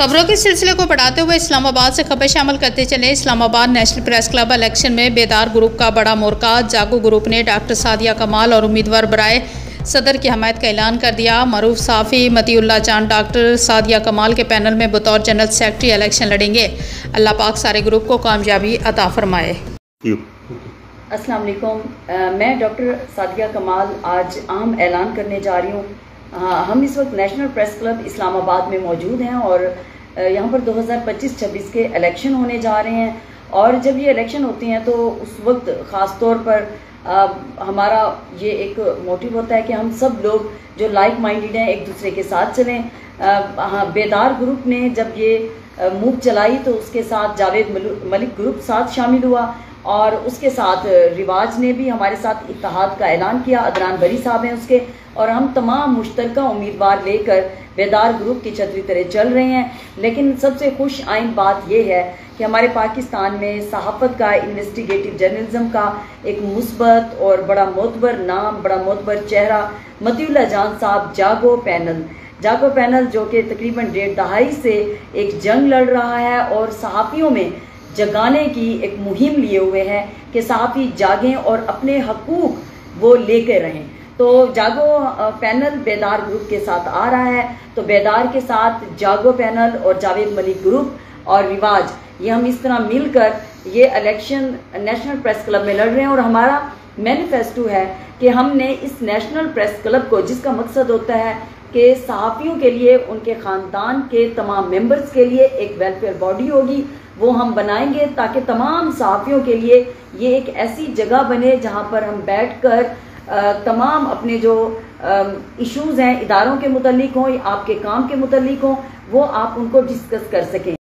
खबरों के सिलसिले को बढ़ाते हुए इस्लामाबाद से खबर शामिल करते चले। Islamabad national press club election में बेदार ग्रुप का बड़ा मोर्चा जागो ग्रुप ने डॉक्टर सादिया कमाल और उम्मीदवार बराए सदर की हमायत का ऐलान कर दिया। मरूफ साफ़ी मतीउल्लाह जान डॉक्टर सादिया कमाल के पैनल में बतौर जनरल सेक्रेटरी इलेक्शन लड़ेंगे। अल्लाह पाक सारे ग्रुप को कामयाबी अता फरमाए। अस्सलाम वालेकुम। मैं डॉक्टर सादिया कमाल आज अहम ऐलान करने जा रही हूँ। हम इस वक्त नेशनल प्रेस क्लब इस्लामाबाद में मौजूद हैं और यहाँ पर 2025-26 के इलेक्शन होने जा रहे हैं। और जब ये इलेक्शन होते हैं तो उस वक्त ख़ास तौर पर हमारा ये एक मोटिव होता है कि हम सब लोग जो लाइक माइंडेड हैं एक दूसरे के साथ चलें। हाँ, बेदार ग्रुप ने जब ये मूव चलाई तो उसके साथ जावेद मलिक ग्रुप साथ शामिल हुआ और उसके साथ रिवाज ने भी हमारे साथ इत्तेहाद का ऐलान किया। अदनान बरी साहब हैं उसके, और हम तमाम मुश्तरका उम्मीदवार लेकर बेदार ग्रुप की छतरी तरह चल रहे हैं। लेकिन सबसे खुश आइन बात यह है कि हमारे पाकिस्तान में सहाफ़त का, इन्वेस्टिगेटिव जर्नलिज्म का एक मुस्बत और बड़ा मोतबर नाम, बड़ा मोतबर चेहरा मतीउल्लाह जान साहब जागो पैनल जो कि तकरीबन 1.5 दहाई से एक जंग लड़ रहा है और सहाफ़ियों में जगाने की एक मुहिम लिए हुए हैं कि सहाफ़ी जागें और अपने हकूक़ वो लेकर रहें। तो जागो पैनल बेदार ग्रुप के साथ आ रहा है, तो बेदार के साथ जागो पैनल और जावेद मलिक ग्रुप और रिवाज, ये हम इस तरह मिलकर ये इलेक्शन नेशनल प्रेस क्लब में लड़ रहे हैं। और हमारा मैनिफेस्टो है कि हमने इस नेशनल प्रेस क्लब को, जिसका मकसद होता है कि सहाफ़ियों के लिए, उनके ख़ानदान के तमाम मेंबर्स के लिए एक वेलफेयर बॉडी होगी, वो हम बनाएंगे ताकि तमाम सहाफ़ियों के लिए ये एक ऐसी जगह बने जहाँ पर हम बैठकर तमाम अपने जो इश्यूज़ हैं इदारों के मुतल्लिक हों या आपके काम के मुतल्लिक हों, वो आप उनको डिस्कस कर सकें।